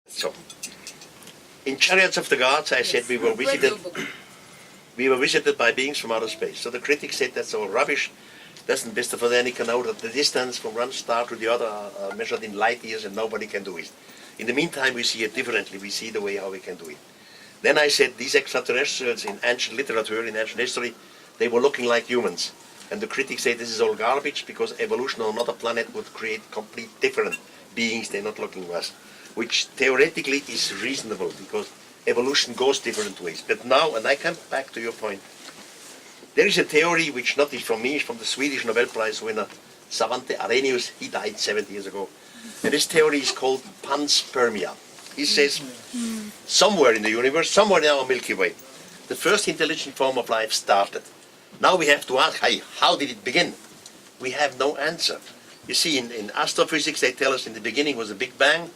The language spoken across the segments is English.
So, in Chariots of the Gods, I said we were visited by beings from outer space. So the critics said that's all rubbish. Doesn't Mr. Von Daniken know that the distance from one star to the other are measured in light years and nobody can do it? In the meantime, we see it differently. We see the way how we can do it. Then I said these extraterrestrials in ancient literature, in ancient history, they were looking like humans. And the critics say this is all garbage because evolution on another planet would create complete different beings. They're not looking like us, which theoretically is reasonable because evolution goes different ways. But now, and I come back to your point, there is a theory which not is from me, it's from the Swedish Nobel Prize winner Svante Arrhenius. He died 70 years ago. And this theory is called panspermia. He says somewhere in the universe, somewhere in our Milky Way, the first intelligent form of life started. Now we have to ask, hey, how did it begin? We have no answer. You see, in astrophysics, they tell us in the beginning was a Big Bang.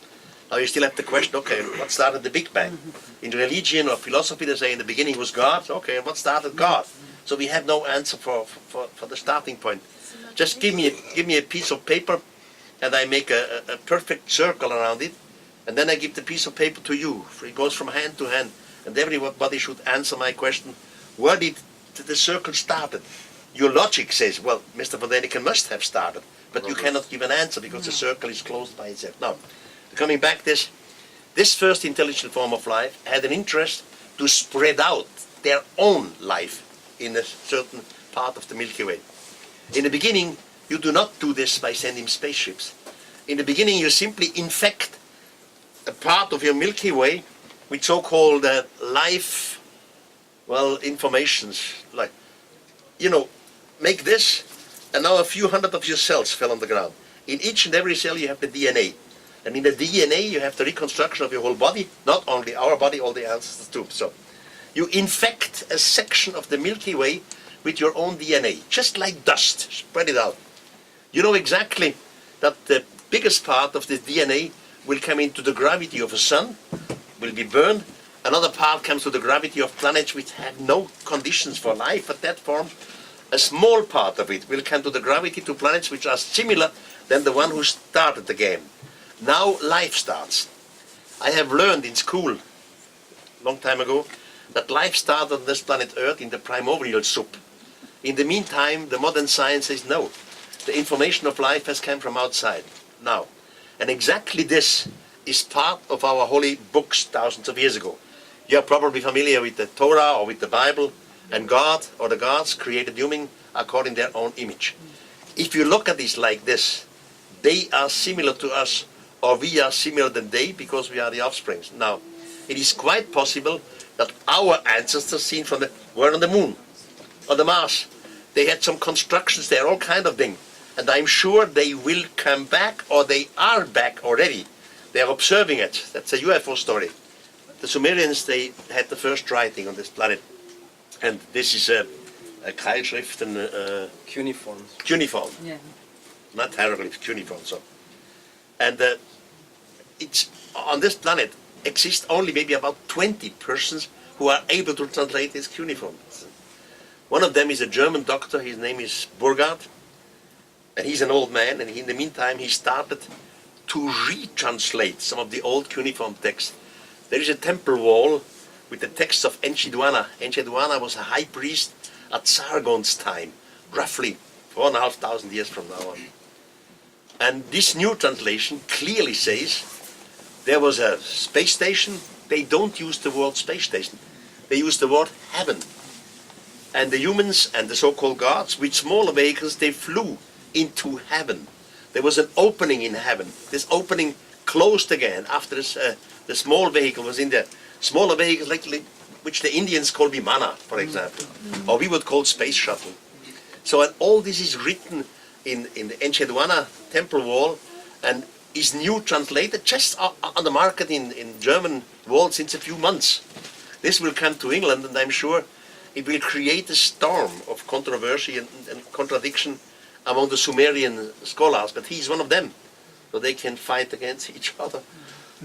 Now you still have the question, okay, what started the Big Bang? In religion or philosophy, they say in the beginning was God. Okay, what started God? So we have no answer for the starting point. Just give me a piece of paper, and I make a perfect circle around it, and then I give the piece of paper to you. It goes from hand to hand, and everybody should answer my question, where did the circle started? Your logic says, well, Mr. Von Daniken must have started, but you cannot give an answer because the circle is closed by itself. Now, coming back this first intelligent form of life had an interest to spread out their own life in a certain part of the Milky Way. In the beginning, you do not do this by sending spaceships. In the beginning, you simply infect a part of your Milky Way with so-called life, informations, like, make this, and now a few hundred of your cells fell on the ground. In each and every cell you have the DNA. And in the DNA you have the reconstruction of your whole body, not only our body, all the ancestors too. So you infect a section of the Milky Way with your own DNA, just like dust, spread it out. You know exactly that the biggest part of the DNA will come into the gravity of a sun, will be burned. Another part comes to the gravity of planets which have no conditions for life at that form. A small part of it will come to the gravity to planets which are similar than the one who started the game. Now life starts. I have learned in school, long time ago, that life started on this planet Earth in the primordial soup. In the meantime, the modern science says no. The information of life has come from outside now. And exactly this is part of our holy books thousands of years ago. You are probably familiar with the Torah or with the Bible, and God or the gods created human according to their own image. If you look at this like this, they are similar to us, or we are similar than they, because we are the offsprings. Now, it is quite possible that our ancestors seen from were on the moon, on the Mars. They had some constructions there, all kind of things. And I'm sure they will come back, or they are back already. They are observing it. That's a UFO story. The Sumerians, they had the first writing on this planet. And this is a Keilschrift and cuneiform. Cuneiform. Yeah. Not hieroglyphs, cuneiform. So. And it's on this planet exist only maybe about 20 persons who are able to translate this cuneiform. One of them is a German doctor. His name is Burgard, and he's an old man. And in the meantime, he started to retranslate some of the old cuneiform texts. There is a temple wall with the texts of Enkiduanna. Enkiduanna was a high priest at Sargon's time, roughly 4,500 years from now on. And this new translation clearly says there was a space station. They don't use the word space station. They use the word heaven. And the humans and the so-called gods, with smaller vehicles, they flew into heaven. There was an opening in heaven. This opening closed again after this, the small vehicle was in there. Smaller vehicles, like which the Indians call Vimana, for example, or we would call space shuttle. So and all this is written in the Enkiduanna temple wall, and is new translated just on the market in German world since a few months. This will come to England, and I'm sure it will create a storm of controversy and contradiction among the Sumerian scholars, but he's one of them, so they can fight against each other.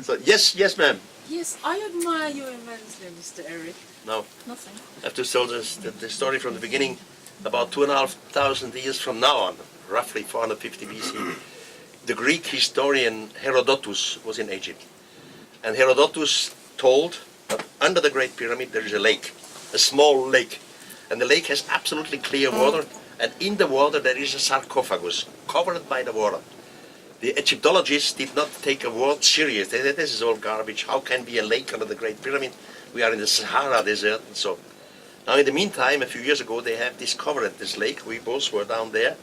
So yes, ma'am. Yes, I admire you immensely, Mr. Erich. No. Nothing. I have to tell the story from the beginning, about 2,500 years from now on, roughly 450 BC. The Greek historian Herodotus was in Egypt. And Herodotus told that under the Great Pyramid there is a lake, a small lake. And the lake has absolutely clear water, and in the water there is a sarcophagus covered by the water. The Egyptologists did not take a word serious. They said, this is all garbage. How can be a lake under the Great Pyramid? We are in the Sahara Desert. And so, now in the meantime, a few years ago, they have discovered this lake. We both were down there.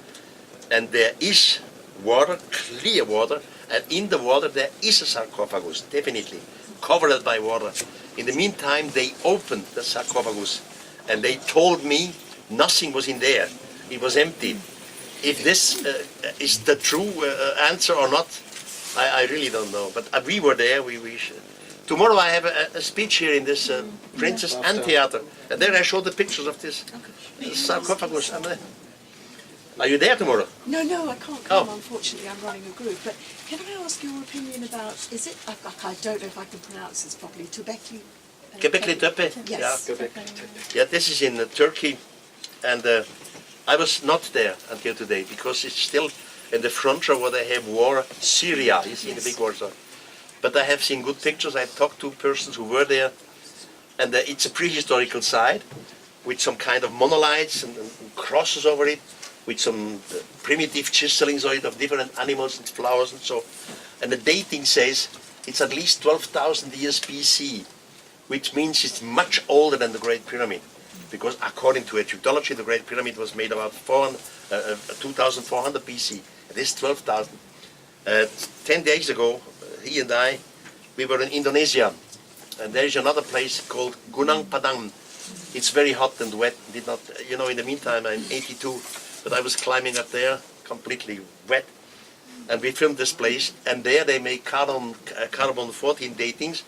And there is water, clear water. And in the water, there is a sarcophagus, definitely, covered by water. In the meantime, they opened the sarcophagus. And they told me nothing was in there. It was empty. If this is the true answer or not, I really don't know. But we were there. Tomorrow I have a speech here in this Princess Anne Theater. And there I show the pictures of this sarcophagus. Are you there tomorrow? No, I can't come, unfortunately. I'm running a group. But can I ask your opinion about, is it, I don't know if I can pronounce this properly, Göbekli? Göbekli Tepe? Yes. Yeah, this is in Turkey. And I was not there until today because it's still in the front row where they have war, Syria, you see the big war zone. But I have seen good pictures. I've talked to persons who were there, and it's a prehistorical site with some kind of monolites and crosses over it, with some primitive chiselings on it of different animals and flowers and so. And the dating says it's at least 12,000 years BC, which means it's much older than the Great Pyramid. Because according to Egyptology, the Great Pyramid was made about 2,400 BC. It is 12,000. 10 days ago, he and I, we were in Indonesia. And there is another place called Gunung Padang. It's very hot and wet. In the meantime, I'm 82, but I was climbing up there, completely wet. And we filmed this place. And there they make carbon-14 datings.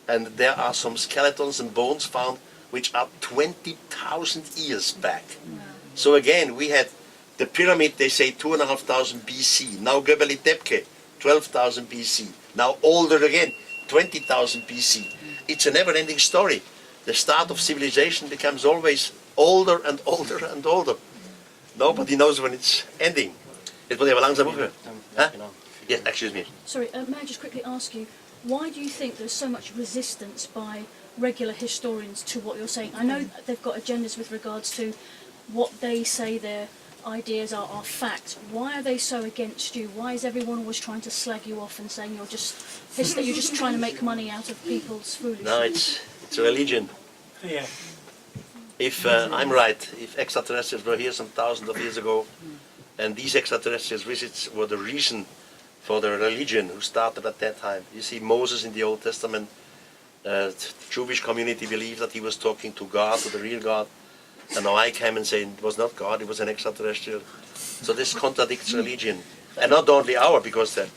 And there are some skeletons and bones found which are 20,000 years back. Wow. So again, we had the pyramid, they say 2,500 BC. Now Göbekli Tepe, 12,000 BC. Now older again, 20,000 BC. It's a never-ending story. The start of civilization becomes always older and older and older. Nobody knows when it's ending. Het wordt even langzaam over. Yes, excuse me. Sorry, may I just quickly ask you, why do you think there's so much resistance by regular historians to what you're saying? I know they've got agendas with regards to what they say their ideas are fact. Why are they so against you? Why is everyone always trying to slag you off and saying you're just trying to make money out of people's foolishness? No, it's a religion. Yeah. If I'm right, if extraterrestrials were here some thousands of years ago, and these extraterrestrials visits were the reason for the religion who started at that time. You see Moses in the Old Testament. The Jewish community believed that he was talking to God, to the real God. And now I came and say it was not God, it was an extraterrestrial. So this contradicts religion. And not only our, because the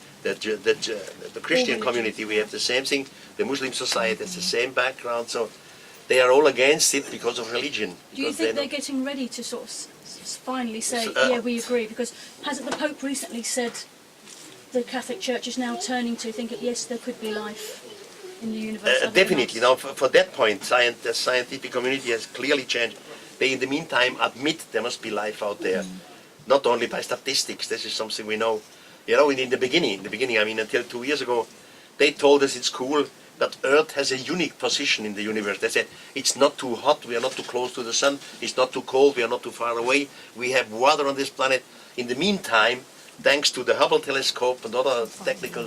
Christian community, we have the same thing. The Muslim society has the same background. So they are all against it because of religion. Do you think they're getting ready to sort of finally say, yeah, we agree? Because hasn't the Pope recently said the Catholic Church is now turning to think that yes, there could be life in the universe? Definitely. Now, for that point, the scientific community has clearly changed. They, in the meantime, admit there must be life out there, not only by statistics. This is something we know. In the beginning, I mean, until 2 years ago, they told us in school that Earth has a unique position in the universe. They said it's not too hot, we are not too close to the sun. It's not too cold, we are not too far away. We have water on this planet. In the meantime, thanks to the Hubble telescope and other technical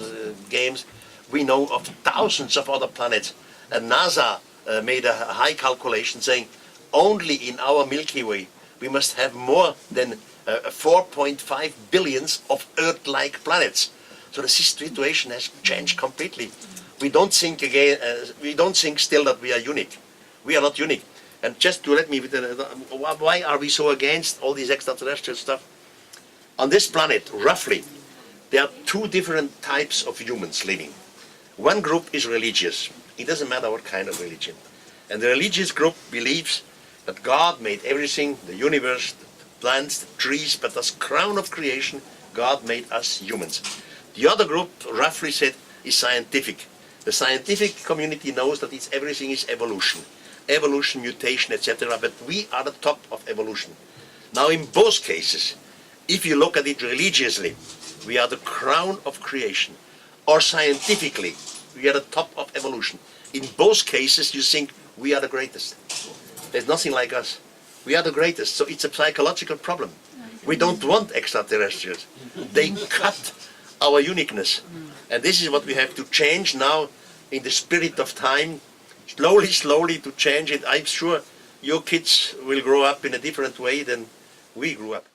games, we know of thousands of other planets. And NASA made a high calculation saying only in our Milky Way we must have more than 4.5 billions of Earth-like planets. So the situation has changed completely. We don't think again. We don't think still that we are unique. We are not unique. And just to let me, why are we so against all these extraterrestrial stuff? On this planet, roughly, there are two different types of humans living. One group is religious. It doesn't matter what kind of religion. And the religious group believes that God made everything, the universe, the plants, the trees, but as crown of creation, God made us humans. The other group, roughly said, is scientific. The scientific community knows that everything is evolution. Evolution, mutation, etc. But we are the top of evolution. Now in both cases, if you look at it religiously, we are the crown of creation. Or scientifically, We are the top of evolution. In both cases, you think we are the greatest. There's nothing like us. We are the greatest. So it's a psychological problem. We don't want extraterrestrials. They cut our uniqueness. And this is what we have to change now in the spirit of time, slowly to change it. I'm sure your kids will grow up in a different way than we grew up.